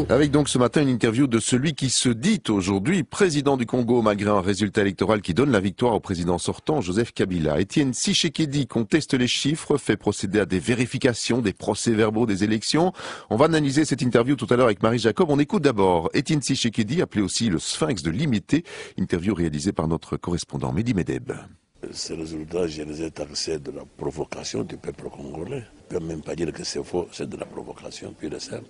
Avec donc ce matin une interview de celui qui se dit aujourd'hui président du Congo malgré un résultat électoral qui donne la victoire au président sortant Joseph Kabila. Étienne Tshisekedi conteste les chiffres, fait procéder à des vérifications, des procès-verbaux des élections. On va analyser cette interview tout à l'heure avec Marie Jacob. On écoute d'abord Étienne Tshisekedi, appelé aussi le Sphinx de l'imité, interview réalisée par notre correspondant Mehdi Medeb. Ces résultats, je les ai taxés de la provocation du peuple congolais. Je ne peux même pas dire que c'est faux, c'est de la provocation pure et simple.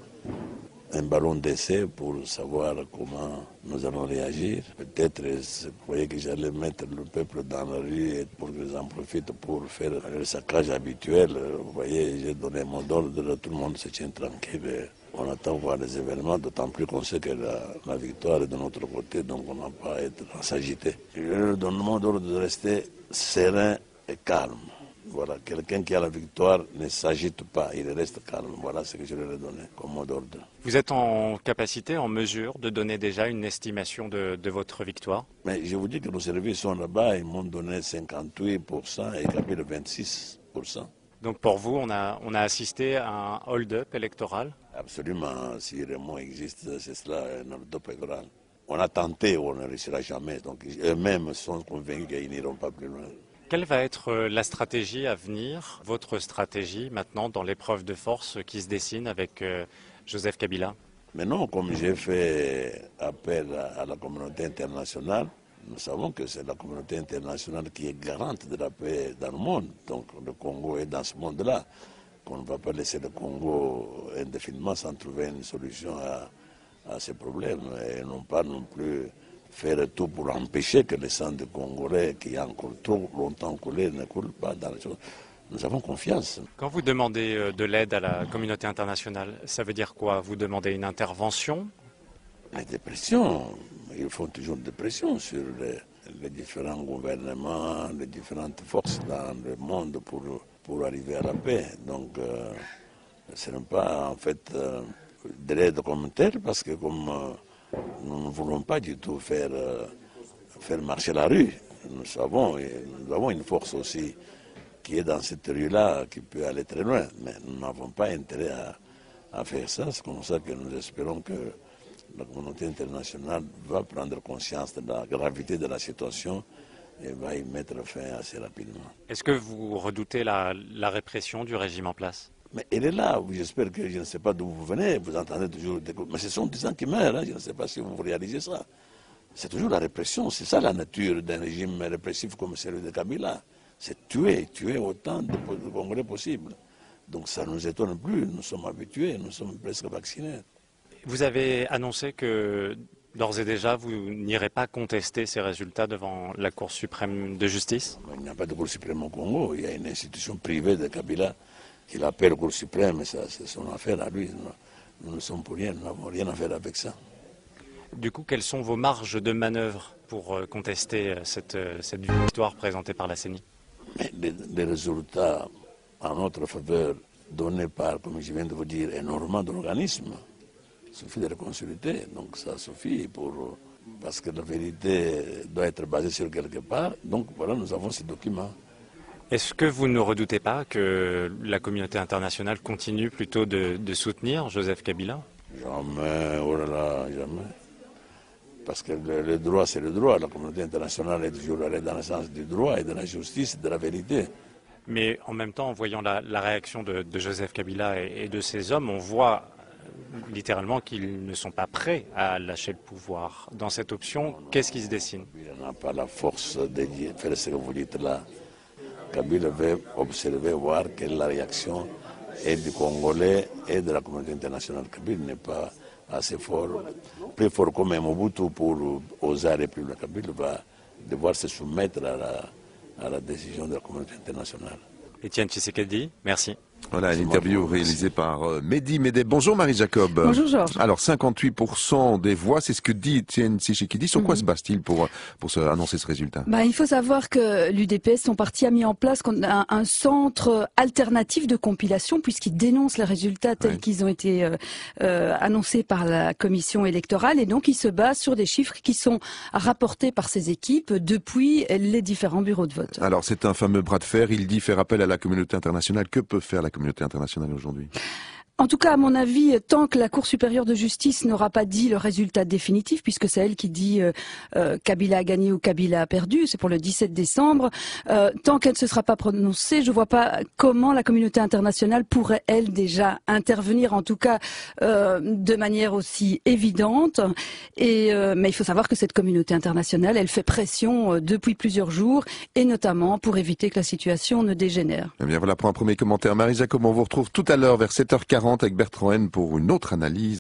Un ballon d'essai pour savoir comment nous allons réagir. Peut-être, je croyais que j'allais mettre le peuple dans la rue et pour qu'ils en profitent pour faire le saccage habituel. Vous voyez, j'ai donné mon ordre, tout le monde se tient tranquille. On attend voir les événements, d'autant plus qu'on sait que la victoire est de notre côté, donc on n'a pas à être s'agiter. Je leur donne mon ordre de rester serein et calme. Voilà, quelqu'un qui a la victoire ne s'agite pas, il reste calme. Voilà ce que je leur ai donné comme mot d'ordre. Vous êtes en capacité, en mesure de donner déjà une estimation de votre victoire? Mais je vous dis que nos services sont là-bas, ils m'ont donné 58% et Kabila 26%. Donc pour vous, on a assisté à un hold-up électoral? Absolument, si Raymond existe, c'est cela, un hold-up électoral. On a tenté, on ne réussira jamais, donc eux-mêmes sont convaincus qu'ils n'iront pas plus loin. Quelle va être la stratégie à venir, votre stratégie maintenant dans l'épreuve de force qui se dessine avec Joseph Kabila? Maintenant, comme j'ai fait appel à la communauté internationale, nous savons que c'est la communauté internationale qui est garante de la paix dans le monde. Donc le Congo est dans ce monde-là. Qu'on ne va pas laisser le Congo indéfiniment sans trouver une solution à ces problèmes. Et non pas non plus faire tout pour empêcher que le sang des Congolais, qui a encore trop longtemps coulé, ne coule pas dans les choses. Nous avons confiance. Quand vous demandez de l'aide à la communauté internationale, ça veut dire quoi? Vous demandez une intervention? Des pressions. Ils font toujours des pressions sur les différents gouvernements, les différentes forces dans le monde pour arriver à la paix. Donc, ce n'est pas en fait de l'aide comme telle, parce que comme nous ne voulons pas du tout faire marcher la rue, nous avons une force aussi qui est dans cette rue-là, qui peut aller très loin, mais nous n'avons pas intérêt à faire ça. C'est comme ça que nous espérons que la communauté internationale va prendre conscience de la gravité de la situation et va y mettre fin assez rapidement. Est-ce que vous redoutez la répression du régime en place? Mais elle est là, j'espère que je ne sais pas d'où vous venez, vous entendez toujours des coups. Mais ce sont des gens qui meurent, hein, je ne sais pas si vous réalisez ça. C'est toujours la répression, c'est ça la nature d'un régime répressif comme celui de Kabila. C'est tuer autant de Congolais possible. Donc ça ne nous étonne plus, nous sommes habitués, nous sommes presque vaccinés. Vous avez annoncé que d'ores et déjà vous n'irez pas contester ces résultats devant la Cour suprême de justice? Il n'y a pas de Cour suprême au Congo, il y a une institution privée de Kabila qui l'appelle Cour suprême, ça c'est son affaire à lui. Nous ne sommes pour rien, nous n'avons rien à faire avec ça. Du coup, quelles sont vos marges de manœuvre pour contester cette victoire présentée par la CENI? Mais les résultats en notre faveur donnés par, comme je viens de vous dire, énormément d'organismes, il suffit de les consulter, donc ça suffit parce que la vérité doit être basée sur quelque part. Donc voilà, nous avons ces documents. Est-ce que vous ne redoutez pas que la communauté internationale continue plutôt de soutenir Joseph Kabila? Jamais, oh là là, jamais. Parce que le droit, c'est le droit. La communauté internationale est toujours allée dans le sens du droit et de la justice et de la vérité. Mais en même temps, en voyant la réaction de Joseph Kabila et de ses hommes, on voit littéralement qu'ils ne sont pas prêts à lâcher le pouvoir. Dans cette option, qu'est-ce qui se dessine? Il n'a pas la force de faire ce que vous dites là. Kabila veut observer, voir quelle est la réaction et du Congolais et de la communauté internationale. Kabila n'est pas assez fort, plus fort comme Mobutu pour oser aller plus loin. Kabila va devoir se soumettre à la décision de la communauté internationale. Étienne Tshisekedi, merci. Voilà, une interview réalisée par Mehdi Medeb. Bonjour Marie Jacob. Bonjour Georges. Alors 58% des voix, c'est ce que dit Étienne Tshisekedi. Sur quoi se base-t-il pour annoncer ce résultat? Il faut savoir que l'UDPS, son parti, a mis en place un centre alternatif de compilation puisqu'il dénonce les résultats tels qu'ils ont été annoncés par la commission électorale, et donc il se base sur des chiffres qui sont rapportés par ses équipes depuis les différents bureaux de vote. Alors c'est un fameux bras de fer. Il dit faire appel à la communauté internationale. Que peut faire la communauté internationale aujourd'hui? En tout cas, à mon avis, tant que la Cour supérieure de justice n'aura pas dit le résultat définitif, puisque c'est elle qui dit Kabila a gagné ou Kabila a perdu, c'est pour le 17 décembre, tant qu'elle ne se sera pas prononcée, je ne vois pas comment la communauté internationale pourrait, elle, déjà intervenir, en tout cas de manière aussi évidente. Mais il faut savoir que cette communauté internationale, elle fait pression depuis plusieurs jours, et notamment pour éviter que la situation ne dégénère. Eh bien voilà pour un premier commentaire. Marie Jacob, on vous retrouve tout à l'heure vers 7h40 avec Bertrand Haine pour une autre analyse.